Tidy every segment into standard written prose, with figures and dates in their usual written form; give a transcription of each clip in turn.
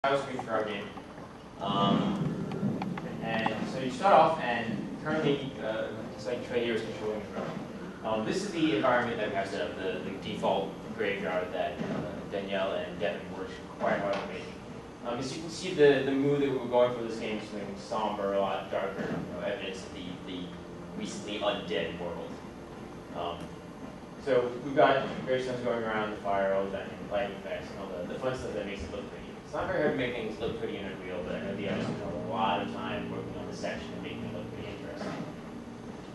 screen for our game. And so you start off, and currently, it's like Trey here is controlling the room. This is the environment that we have set up, the default graveyard that Danielle and Devin worked quite hard on making. As you can see, the mood that we were going for this game is something somber, a lot darker, evidence of the recently undead world. So we've got gravestones going around, the fire, all that, and lighting effects, and all the fun stuff that makes it look pretty. It's not very hard to make things look pretty and unreal, but I know the artists spent a lot of time working on the section and making it look pretty interesting.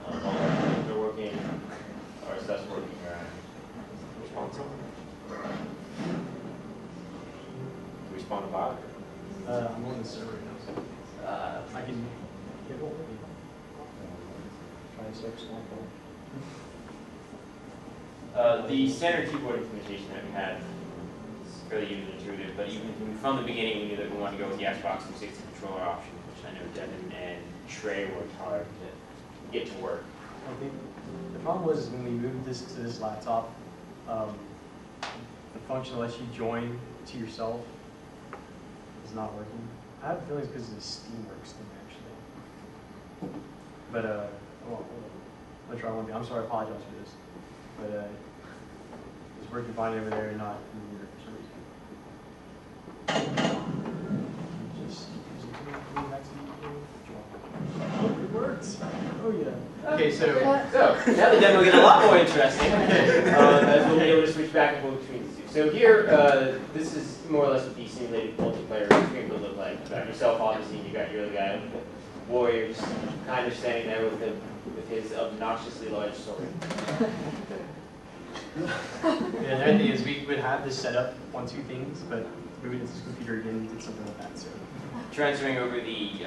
All our are working, our stuff's working around. Respawn someone? Do we spawn a bot? I'm on the server now. I can get over it. Try to search one. The standard keyboard implementation that we have is fairly even intuitive, but even from the beginning we knew that we wanted to go with the Xbox 360 controller option, which I know Devin and Trey worked hard to get to work. I think the problem was when we moved this to this laptop, the function that lets you join to yourself is not working. I have feelings because of the Steamworks thing actually. But well, I'm gonna try one thing. I'm sorry, I apologize for this. But it's working fine over there and not in here for some reason. Just it works. Oh yeah. Okay, so now the demo gets a lot more interesting. As we'll be able to switch back and forth between the two. So here, this is more or less what the simulated multiplayer screen would look like. You got yourself, obviously, you got your other guy, warrior, just kind of standing there with his obnoxiously large sword. Yeah, the other thing is we would have this set up on two things, but moving into this computer again, we did something like that. So transferring over we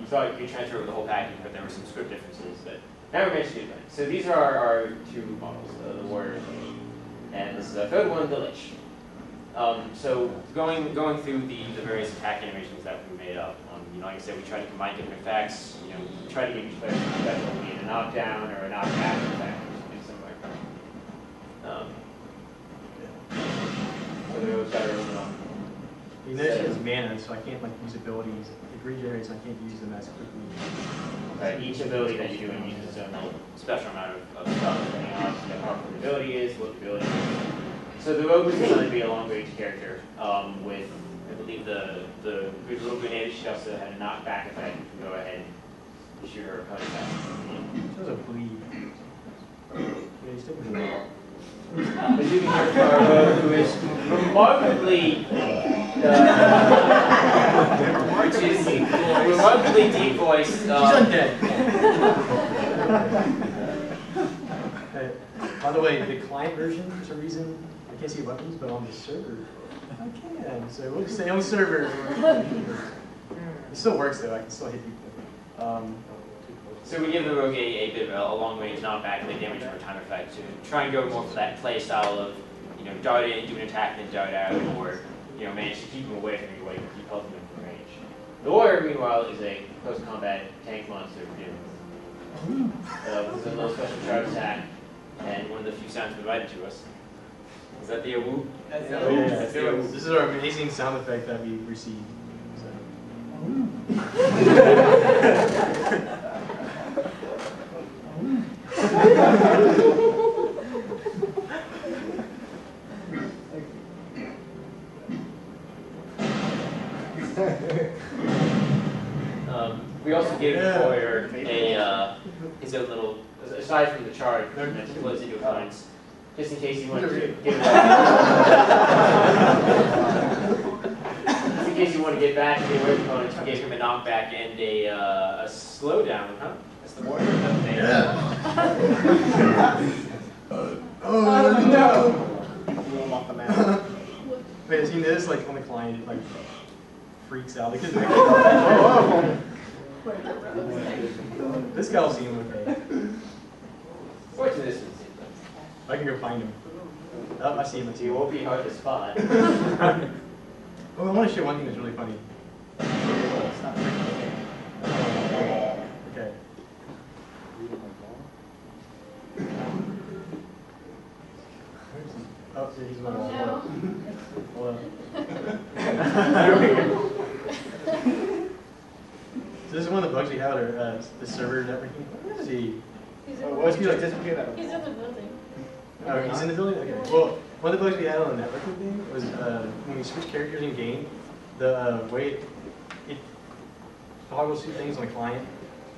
thought you could transfer over the whole package, but there were some script differences. But now we managed to do that. So these are our two models, the warrior and this is our third one, the lich. So going through the various attack animations that we made up. Like I said, we try to combine different effects. We try to give each player something special, be it a knockdown or a knockback attack, something similar. So we always got to you notice it has mana, so I can't use abilities. It regenerates, and I can't use them as quickly. Right, each ability that you're doing uses its own special amount of stuff, depending on how powerful the ability is, what the ability is. So the rogue was designed to be a long-range character with. I believe the little grenade, she also had a knockback effect. You can go ahead and shoot her opponent back. She has a bleed. Yeah, he's taking bleed. But you can hear from our rogue, who is remarkably deep voiced. She's undead. By the way, the client version, for some reason, I can't see weapons, but on the server, I can. So we'll just stay on the server. It still works though. I can still hit people. So we give the rogue a bit of a long-range knockback, they damage for a time effect to try and go more for that play style of dart in, do an attack, then dart out, or manage to keep them away from you while you keep helping them from range. The warrior, meanwhile, is a close-combat tank monster with a little special charge attack, and one of the few sounds provided to us. Is that the whoop? That's the whoop. That's the whoop. This is our amazing sound effect that we received. We also gave the warrior his own little, aside from the charge, meant to close into opponents, just in case he wanted to give just in case you want to get back and get away from opponents, we gave him a knockback and a slowdown, huh? That's the warrior? Oh no! Roll him off the map. Wait, has he noticed on the client, it freaks out because this guy will seem okay. Fortunately, this one I can go find him. Oh, I see him. He won't be hard to spot. Oh, I want to show one thing that's really funny. Okay. Oh, he's my wall. Hold on. So this is one of the bugs we have at the server networking. Where is he? He's Oh, in what's the he like? building. He's in the building. Oh, he's in the building? Okay. Well, one of the bugs we had on the networking thing was when we switch characters in game, the way it toggles through things on the client.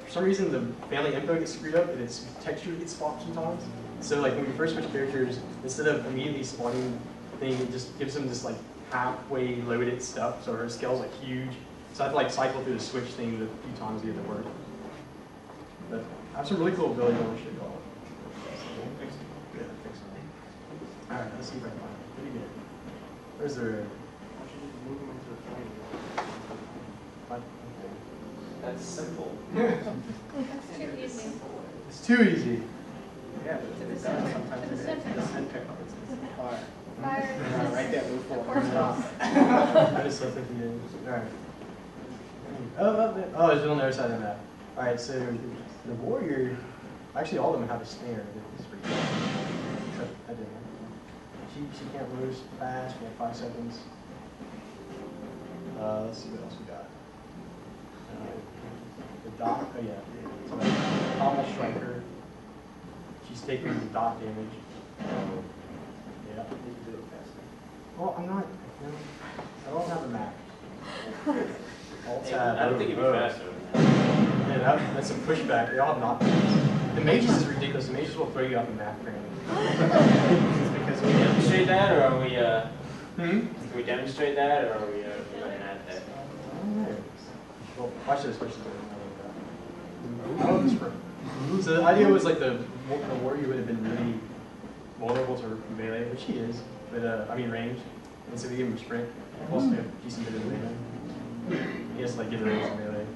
For some reason, the family info gets screwed up and its texture gets swapped sometimes. So like when we first switch characters, instead of immediately spawning thing, it just gives them this like halfway loaded stuff. So her scale's like huge. So I have to like cycle through the switch thing a few times to get it to work. But I have some really cool ability on shit called. Yeah, fix it. Alright, let's see if I can find it. Pretty good. Where's the That's simple. That's too easy. It's too easy. Yeah, but it's sometimes To the center. the center. It's fire. Fire. Right there, move The forward. course off. I just left it here. Alright. Oh, it's on the other side of the map. Alright, so the warrior, actually all of them have a snare. It's pretty cool. Except I didn't. She can't lose fast, we have 5 seconds. Let's see what else we got. The dock, oh yeah. So Pommel Striker. She's taking the dock damage. Yeah. Well, I'm not, I don't have a Mac. I don't think it'd be faster. Yeah, that's some pushback. They all have not. The mages is ridiculous. The mages will throw you off the map apparently. Because we demonstrate that, or are we? Hmm? Can we demonstrate that, or are we running at that? I don't know. Well, watch this. Watch this. I love this room. So the idea was like the warrior would have been really vulnerable to melee, which he is, but I mean range. And so we give him sprint. Also a decent bit of melee. He has to like give the range of melee.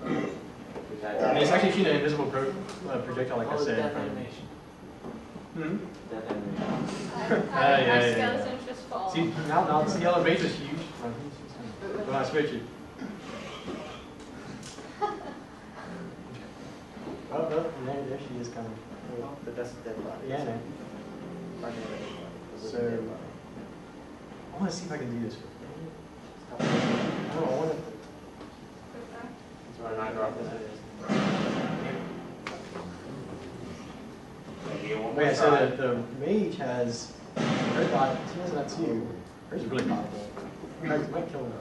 And it's actually shooting an invisible projectile, like I said. That animation. Hmm? That animation. Our yeah. skeletons just fall. See, now the yellow base is huge. When I switch it. Oh, there she is coming. But that's dead body. Yeah, no. So, I want to see if I can do this. I want to. So we're not dropping that. Oh, yeah, so the mage has her dot. She has that too. Hers is really powerful. Might kill her.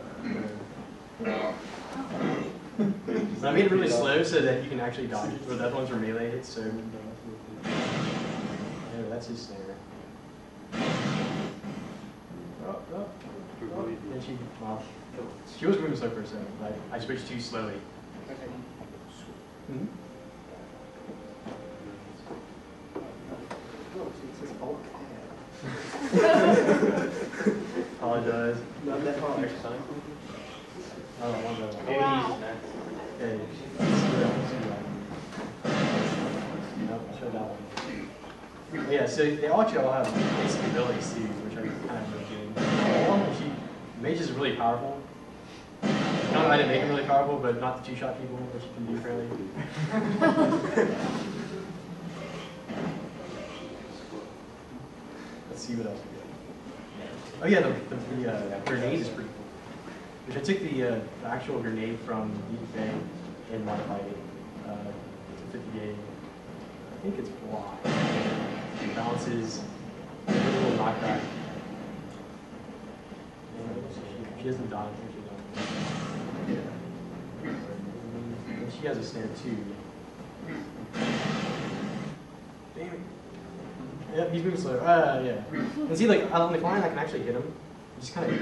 But I made it really slow so that you can actually dodge it. But the other ones are melee hits, so. Yeah, that's his snare. And she was moving slow for a second, but I switched too slowly. Hmm? Apologize. Not that hard. Oh, I want that. Wow. Okay. Let's see that. Nope, I'll show that one. But yeah, so they actually all have basic abilities too, which are kind of rotating. Mage is really powerful. I don't know how to make him really powerful, but not the two-shot people, which you can do fairly. Let's see what else we got. Oh yeah, the grenade is pretty cool. Which I took the actual grenade from the UK and modified it to 50 gauge. I think it's block. It balances a little knockback. She doesn't dodge. And she has a snare too. Damn it. Yep, he's moving slow. Yeah. And see, like on the client, I can actually hit him. You just kind of,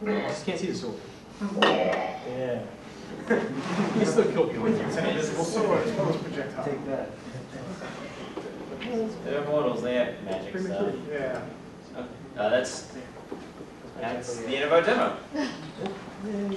I just can't see the sword. Yeah. He still killed me. It's an invisible sword. It's projectile. Take that. They're Immortals, they have magic stuff. Yeah. That's the end of our demo. Yay.